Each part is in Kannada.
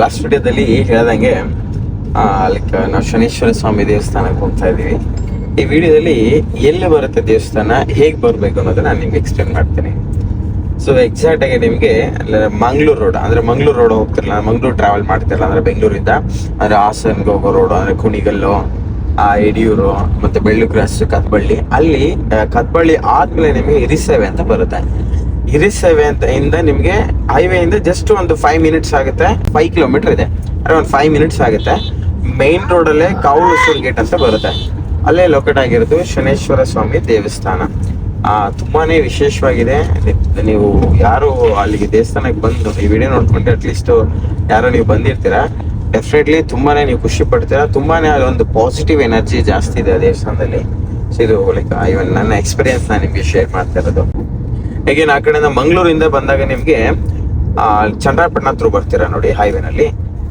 ಲಾಸ್ಟ್ ವಿಡಿಯೋದಲ್ಲಿ ಹೇಳ್ದಂಗೆ ಲೈಕ್ ನಾವು ಶನೇಶ್ವರ ಸ್ವಾಮಿ ದೇವಸ್ಥಾನಕ್ಕೆ ಹೋಗ್ತಾ ಇದೀವಿ. ಈ ವಿಡಿಯೋದಲ್ಲಿ ಎಲ್ಲಿ ಬರುತ್ತೆ ದೇವಸ್ಥಾನ, ಹೇಗೆ ಬರಬೇಕು ಅನ್ನೋದನ್ನ ನಾನು ನಿಮ್ಗೆ ಎಕ್ಸ್ಪ್ಲೇನ್ ಮಾಡ್ತೀನಿ. ಸೊ ಎಕ್ಸಾಕ್ಟ್ ಆಗಿ ನಿಮಗೆ ಮಂಗ್ಳೂರು ರೋಡ್, ಅಂದ್ರೆ ಮಂಗ್ಳೂರು ರೋಡ್ ಹೋಗ್ತಿರಲ್ಲ, ಮಂಗ್ಳೂರು ಟ್ರಾವೆಲ್ ಮಾಡ್ತಿರಲ್ಲ ಅಂದ್ರೆ ಬೆಂಗಳೂರಿಂದ ಅಂದ್ರೆ ಹಾಸನ್ಗೆ ಹೋಗೋ ರೋಡ್ ಅಂದ್ರೆ ಕುಣಿಗಲ್ಲು, ಯಡಿಯೂರು ಮತ್ತೆ ಬೆಳ್ಳು ಕ್ರಾಸ್, ಕತ್ಬಳ್ಳಿ. ಅಲ್ಲಿ ಕತ್ಬಳ್ಳಿ ಆದ್ಮೇಲೆ ನಿಮಗೆ ಹಿರಿಸೇವೆ ಅಂತ ಬರುತ್ತೆ. ಹಿರಿಸೇವೆ ಅಂತ ಇಂದ ನಿಮಗೆ ಹೈವೇ ಇಂದ ಜಸ್ಟ್ ಒಂದು 5 ಮಿನಿಟ್ಸ್ ಆಗುತ್ತೆ. 5 ಕಿಲೋಮೀಟರ್ ಇದೆ, ಅಂದ್ರೆ ಒಂದು 5 ಮಿನಿಟ್ಸ್ ಆಗುತ್ತೆ. ಮೇನ್ ರೋಡ್ ಅಲ್ಲೇ ಕಾವಲೂರು ಗೇಟ್ ಅಂತ ಬರುತ್ತೆ, ಅಲ್ಲೇ ಲೊಕೇಟ್ ಆಗಿರೋದು ಶನೇಶ್ವರ ಸ್ವಾಮಿ ದೇವಸ್ಥಾನ. ತುಂಬಾನೇ ವಿಶೇಷವಾಗಿದೆ. ನೀವು ಯಾರು ಅಲ್ಲಿಗೆ ದೇವಸ್ಥಾನಕ್ಕೆ ಬಂದು ಈ ವಿಡಿಯೋ ನೋಡ್ಕೊಂಡ್ರೆ ಅಟ್ಲೀಸ್ಟ್ ಯಾರೋ ನೀವು ಬಂದಿರ್ತೀರಾ, ಡೆಫಿನೆಟ್ಲಿ ತುಂಬಾನೇ ನೀವು ಖುಷಿ ಪಡ್ತೀರಾ. ತುಂಬಾನೇ ಒಂದು ಪಾಸಿಟಿವ್ ಎನರ್ಜಿ ಜಾಸ್ತಿ ಇದೆ ಆ ದೇವಸ್ಥಾನದಲ್ಲಿ. ಸೊ ಇದು ಲೈಕ್ ಇವನ್ ನನ್ನ ಎಕ್ಸ್ಪೀರಿಯನ್ಸ್ ನಾನು ನಿಮ್ಗೆ ಶೇರ್ ಮಾಡ್ತಾ ಇರೋದು. ಹೇಗೆ ಆ ಕಡೆಯಿಂದ ಮಂಗಳೂರಿಂದ ಬಂದಾಗ ನಿಮ್ಗೆ ಚಂದ್ರಾಯಪಟ್ಟಣ ಹತ್ರ ಬರ್ತೀರಾ ನೋಡಿ, ಹೈವೇನಲ್ಲಿ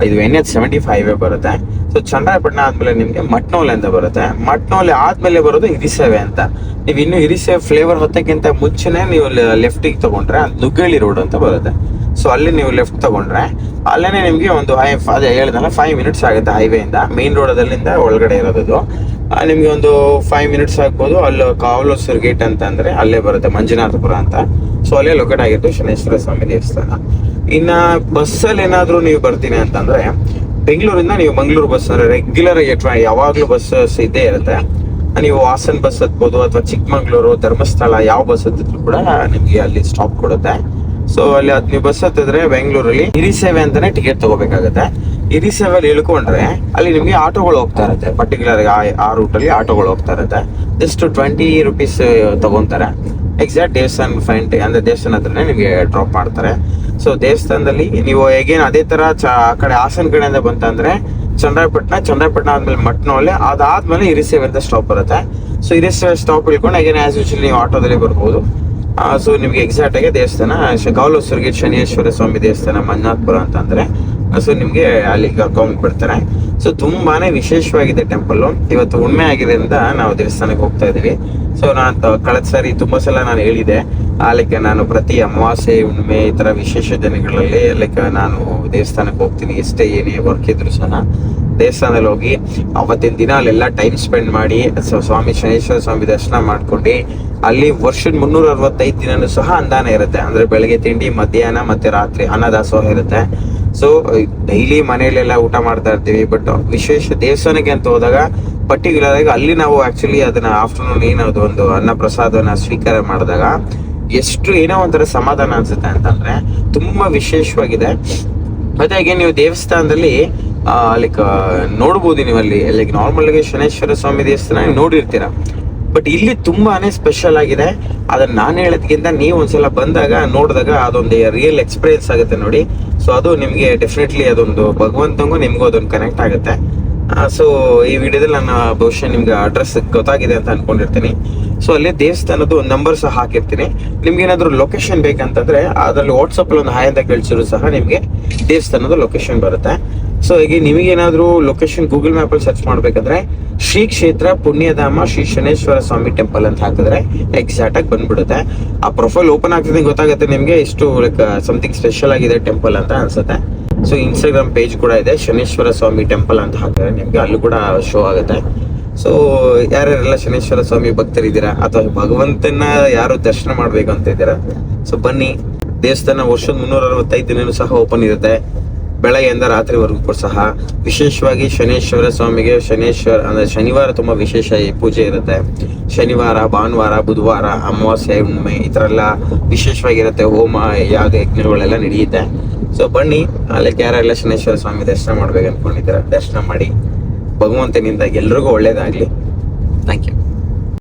ಇದು NH75 ಹೈವೇ ಬರುತ್ತೆ. ಸೊ ಚಂದ್ರಾಯಪಟ್ಟಣ ಆದ್ಮೇಲೆ ನಿಮ್ಗೆ ಮಟ್ನೋಲೆ ಅಂತ ಬರುತ್ತೆ. ಮಟ್ನೋಲೆ ಆದ್ಮೇಲೆ ಬರೋದು ಹಿರಿಸೇವೆ ಅಂತ. ನೀವು ಇನ್ನು ಹಿರಿಸೇವೆ ಫ್ಲೇವರ್ ಹೊತ್ತಕ್ಕಿಂತ ಮುಂಚೆನೆ ನೀವು ಲೆಫ್ಟಿಗೆ ತಗೊಂಡ್ರೆ ನುಗ್ಗೇಳಿ ರೋಡ್ ಅಂತ ಬರುತ್ತೆ. ಸೊ ಅಲ್ಲಿ ನೀವು ಲೆಫ್ಟ್ ತಗೊಂಡ್ರೆ ಅಲ್ಲೇನೆ ನಿಮ್ಗೆ ಒಂದು ಅದೇ ಹೇಳಿದಲ್ಲ 5 ಮಿನಿಟ್ಸ್ ಆಗುತ್ತೆ ಹೈವೇ ಇಂದ. ಮೇನ್ ರೋಡಲ್ಲಿಂದ ಒಳಗಡೆ ಇರೋದು ನಿಮ್ಗೆ ಒಂದು 5 ಮಿನಿಟ್ಸ್ ಆಗ್ಬೋದು. ಅಲ್ಲಿ ಕಾವಲೂರು ಗೇಟ್ ಅಂತ ಅಂದ್ರೆ ಅಲ್ಲೇ ಬರುತ್ತೆ, ಮಂಜುನಾಥಪುರ ಅಂತ. ಸೊ ಅಲ್ಲೇ ಲೊಕೇಟ್ ಆಗಿತ್ತು ಶನೇಶ್ವರ ಸ್ವಾಮಿ ದೇವಸ್ಥಾನ. ಇನ್ನ ಬಸ್ಸಲ್ಲಿ ಏನಾದ್ರು ನೀವು ಬರ್ತೀನಿ ಅಂತಂದ್ರೆ ಬೆಂಗಳೂರಿಂದ ನೀವು ಮಂಗಳೂರು ಬಸ್ ಅಂದ್ರೆ ರೆಗ್ಯುಲರ್ ಯಾವಾಗ್ಲೂ ಬಸ್ ಇದ್ದೇ ಇರುತ್ತೆ. ನೀವು ಹಾಸನ್ ಬಸ್ ಹತ್ಬೋದು ಅಥವಾ ಚಿಕ್ಕಮಂಗ್ಳೂರು, ಧರ್ಮಸ್ಥಳ ಯಾವ ಬಸ್ ಹತ್ತಿದ್ರು ಕೂಡ ನಿಮ್ಗೆ ಅಲ್ಲಿ ಸ್ಟಾಪ್ ಕೊಡುತ್ತೆ. ಸೊ ಅಲ್ಲಿ ನೀವು ಬಸ್ ಹತ್ತಿದ್ರೆ ಬೆಂಗಳೂರಲ್ಲಿ ಹಿರಿಸೇವೆ ಅಂತಾನೆ ಟಿಕೆಟ್ ತಗೋಬೇಕಾಗತ್ತೆ. ಹಿರಿಸೇವೆಯಲ್ಲಿ ಇಳ್ಕೊಂಡ್ರೆ ಅಲ್ಲಿ ನಿಮ್ಗೆ ಆಟೋಗಳು ಹೋಗ್ತಾ ಇರುತ್ತೆ. ಪರ್ಟಿಕ್ಯುಲರ್ ಆ ರೂಟ್ ಅಲ್ಲಿ ಆಟೋಗಳು ಹೋಗ್ತಾ ಇರುತ್ತೆ. ಜಸ್ಟ್ 20 ರೂಪೀಸ್ ತಗೊಂತಾರೆ. ಎಕ್ಸಾಕ್ಟ್ ದೇವಸ್ಥಾನ ಫ್ರಂಟ್ ಅಂದ್ರೆ ದೇವಸ್ಥಾನ ಹತ್ರನೇ ನಿಮ್ಗೆ ಡ್ರಾಪ್ ಮಾಡ್ತಾರೆ. ಸೊ ದೇವಸ್ಥಾನದಲ್ಲಿ ನೀವು ಹೇಗೇನು ಅದೇ ತರ ಆ ಕಡೆ ಹಾಸನ್ ಕಡೆಯಿಂದ ಬಂತಂದ್ರೆ ಚಂದ್ರಾಯಪಟ್ಟಣ ಆದ್ಮೇಲೆ ಮಟ್ನೋಲೆ, ಅದಾದ್ಮೇಲೆ ಹಿರಿಸೇವೆ ಅಂತ ಸ್ಟಾಪ್ ಬರುತ್ತೆ. ಸೊ ಹಿರಿಸೇವೆ ಸ್ಟಾಪ್ ಇಳ್ಕೊಂಡು ಹೇಗೇನೆ ಆಸ್ ಯೂಶುವಲ್ ನೀವು ಆಟೋದಲ್ಲಿ ಬರ್ಬೋದು. ಸೊ ನಿಮ್ಗೆ ಎಕ್ಸಾಕ್ಟ್ ಆಗಿ ದೇವಸ್ಥಾನ ಕಾವಲೂರು ಗೇಟ್ ಶನೇಶ್ವರ ಸ್ವಾಮಿ ದೇವಸ್ಥಾನ ಮಂಜುನಾಥಪುರ ಅಂತ ಅಂದ್ರೆ ಸೊ ನಿಮ್ಗೆ ಅಲ್ಲಿ ಕರ್ಕೊಂಡ್ ಬಿಡ್ತಾರೆ. ಸೊ ತುಂಬಾನೇ ವಿಶೇಷವಾಗಿದೆ ಟೆಂಪಲ್. ಇವತ್ತು ಹುಣ್ಮೆ ಆಗಿರೋದ್ರಿಂದ ನಾವು ದೇವಸ್ಥಾನಕ್ಕೆ ಹೋಗ್ತಾ ಇದೀವಿ. ಸೊ ನಾನು ಕಳೆದ ಸಾರಿ ತುಂಬಾ ಸಲ ನಾನು ಹೇಳಿದೆ, ಲೈಕ್ ನಾನು ಪ್ರತಿ ಅಮಾವಾಸ್ಯೆ, ಹುಣ್ಮೆ ಈ ತರ ವಿಶೇಷ ದಿನಗಳಲ್ಲಿ ಲೈಕ್ ನಾನು ದೇವಸ್ಥಾನಕ್ಕೆ ಹೋಗ್ತೀನಿ. ಎಷ್ಟೇ ಏನೇ ವರ್ಕ್ ಇದ್ರು ಸಹ ದೇವಸ್ಥಾನದಲ್ಲಿ ಹೋಗಿ ಅವತ್ತಿನ ದಿನ ಅಲ್ಲೆಲ್ಲ ಟೈಮ್ ಸ್ಪೆಂಡ್ ಮಾಡಿ ಸ್ವಾಮಿ ಶನೇಶ್ವರ ಸ್ವಾಮಿ ದರ್ಶನ ಮಾಡ್ಕೊಂಡು ಅಲ್ಲಿ ವರ್ಷದ 365 ದಿನನೂ ಸಹ ಅನ್ನದಾನ ಇರುತ್ತೆ. ಅಂದ್ರೆ ಬೆಳಗ್ಗೆ ತಿಂಡಿ, ಮಧ್ಯಾಹ್ನ ಮತ್ತೆ ರಾತ್ರಿ ಅನ್ನದಾಸೋಹ ಇರುತ್ತೆ. ಸೊ ಡೈಲಿ ಮನೆಯಲ್ಲೆಲ್ಲ ಊಟ ಮಾಡ್ತಾ ಇರ್ತೀವಿ, ಬಟ್ ವಿಶೇಷ ದೇವಸ್ಥಾನಕ್ಕೆ ಅಂತ ಹೋದಾಗ ಪರ್ಟಿಕ್ಯುಲರ್ ಆಗಿ ಅಲ್ಲಿ ನಾವು ಆಕ್ಚುಲಿ ಅದನ್ನ ಆಫ್ಟರ್ನೂನ್ ಏನದು ಒಂದು ಅನ್ನ ಪ್ರಸಾದವನ್ನ ಸ್ವೀಕಾರ ಮಾಡಿದಾಗ ಎಷ್ಟು ಏನೋ ಒಂಥರ ಸಮಾಧಾನ ಅನ್ಸುತ್ತೆ ಅಂತಂದ್ರೆ ತುಂಬಾ ವಿಶೇಷವಾಗಿದೆ. ಮತ್ತೆ ಹಾಗೆ ನೀವು ದೇವಸ್ಥಾನದಲ್ಲಿ ಲೈಕ್ ನೋಡ್ಬೋದು, ನೀವು ಅಲ್ಲಿ ಲೈಕ್ ನಾರ್ಮಲ್ ಆಗಿ ಶನೇಶ್ವರ ಸ್ವಾಮಿ ದೇವಸ್ಥಾನ ನೋಡಿರ್ತೀರ, ಬಟ್ ಇಲ್ಲಿ ತುಂಬಾನೇ ಸ್ಪೆಷಲ್ ಆಗಿದೆ. ಅದನ್ನ ನಾನು ಹೇಳೋದಕ್ಕಿಂತ ನೀವು ಒಂದ್ಸಲ ಬಂದಾಗ ನೋಡಿದಾಗ ಅದೊಂದು ರಿಯಲ್ ಎಕ್ಸ್ಪೀರಿಯನ್ಸ್ ಆಗುತ್ತೆ ನೋಡಿ. ಸೊ ಅದು ನಿಮ್ಗೆ ಡೆಫಿನೆಟ್ಲಿ ಅದೊಂದು ಭಗವಂತಂಗೂ ನಿಮ್ಗೂ ಅದೊಂದು ಕನೆಕ್ಟ್ ಆಗುತ್ತೆ. ಸೊ ಈ ವಿಡಿಯೋದಲ್ಲಿ ನಾನು ಬಹುಶಃ ನಿಮ್ಗೆ ಅಡ್ರೆಸ್ ಗೊತ್ತಾಗಿದೆ ಅಂತ ಅನ್ಕೊಂಡಿರ್ತೀನಿ. ಸೊ ಅಲ್ಲಿ ದೇವಸ್ಥಾನದ ಒಂದು ನಂಬರ್ ಸಹ ಹಾಕಿರ್ತೀನಿ. ನಿಮ್ಗೆ ಏನಾದ್ರು ಲೊಕೇಶನ್ ಬೇಕಂತಂದ್ರೆ ಅದರಲ್ಲಿ ವಾಟ್ಸಪ್ ಅಲ್ಲಿ ಒಂದು ಹಾಯ್ ಅಂತ ಕಳಿಸಿದ್ರು ಸಹ ನಿಮ್ಗೆ ದೇವಸ್ಥಾನದ ಲೊಕೇಶನ್ ಬರುತ್ತೆ. ಸೊ ಈಗ ನಿಮಗೇನಾದ್ರೂ ಲೊಕೇಶನ್ ಗೂಗಲ್ ಮ್ಯಾಪ್ ಅಲ್ಲಿ ಸರ್ಚ್ ಮಾಡ್ಬೇಕಂದ್ರೆ ಶ್ರೀ ಕ್ಷೇತ್ರ ಪುಣ್ಯಧಾಮ ಶ್ರೀ ಶನೇಶ್ವರ ಸ್ವಾಮಿ ಟೆಂಪಲ್ ಅಂತ ಹಾಕಿದ್ರೆ ಎಕ್ಸಾಕ್ಟ್ ಆಗಿ ಬಂದ್ಬಿಡುತ್ತೆ. ಆ ಪ್ರೊಫೈಲ್ ಓಪನ್ ಆಗ್ತದೆ, ಗೊತ್ತಾಗುತ್ತೆ ನಿಮ್ಗೆ ಇಷ್ಟು ಲೈಕ್ ಸಮಥಿಂಗ್ ಸ್ಪೆಷಲ್ ಆಗಿದೆ ಟೆಂಪಲ್ ಅಂತ ಅನ್ಸುತ್ತೆ. ಸೊ ಇನ್ಸ್ಟಾಗ್ರಾಮ್ ಪೇಜ್ ಕೂಡ ಇದೆ, ಶನೇಶ್ವರ ಸ್ವಾಮಿ ಟೆಂಪಲ್ ಅಂತ ಹಾಕಿದ್ರೆ ನಿಮ್ಗೆ ಅಲ್ಲೂ ಕೂಡ ಶೋ ಆಗುತ್ತೆ. ಸೊ ಯಾರ್ಯಾರೆಲ್ಲ ಶನೇಶ್ವರ ಸ್ವಾಮಿ ಭಕ್ತರಿದ್ದೀರಾ ಅಥವಾ ಭಗವಂತನ ಯಾರು ದರ್ಶನ ಮಾಡ್ಬೇಕು ಅಂತ ಇದ್ದೀರಾ, ಸೊ ಬನ್ನಿ. ದೇವಸ್ಥಾನ ವರ್ಷದ 365 ದಿನನೂ ಸಹ ಓಪನ್ ಇರುತ್ತೆ, ಬೆಳಗ್ಗೆಯಿಂದ ರಾತ್ರಿವರೆಗೂ ಸಹ. ವಿಶೇಷವಾಗಿ ಶನೇಶ್ವರ ಸ್ವಾಮಿಗೆ ಅಂದ್ರೆ ಶನಿವಾರ ತುಂಬಾ ವಿಶೇಷ ಪೂಜೆ ಇರುತ್ತೆ. ಶನಿವಾರ, ಭಾನುವಾರ, ಬುಧವಾರ, ಅಮಾವಾಸ್ಯೆ, ಹುಣ್ಣಿಮೆ ಈ ತರ ಎಲ್ಲ ವಿಶೇಷವಾಗಿರುತ್ತೆ. ಹೋಮ, ಯಾಗ, ಯಜ್ಞಗಳೆಲ್ಲ ನಡೆಯುತ್ತೆ. ಸೊ ಬನ್ನಿ, ಅಲ್ಲಿ ಯಾರೆಲ್ಲ ಶನೇಶ್ವರ ಸ್ವಾಮಿ ದರ್ಶನ ಮಾಡ್ಬೇಕು ಅನ್ಕೊಂಡಿದ್ದೀರಾ ದರ್ಶನ ಮಾಡಿ. ಭಗವಂತನಿಂದ ಎಲ್ರಿಗೂ ಒಳ್ಳೇದಾಗ್ಲಿ. Thank you.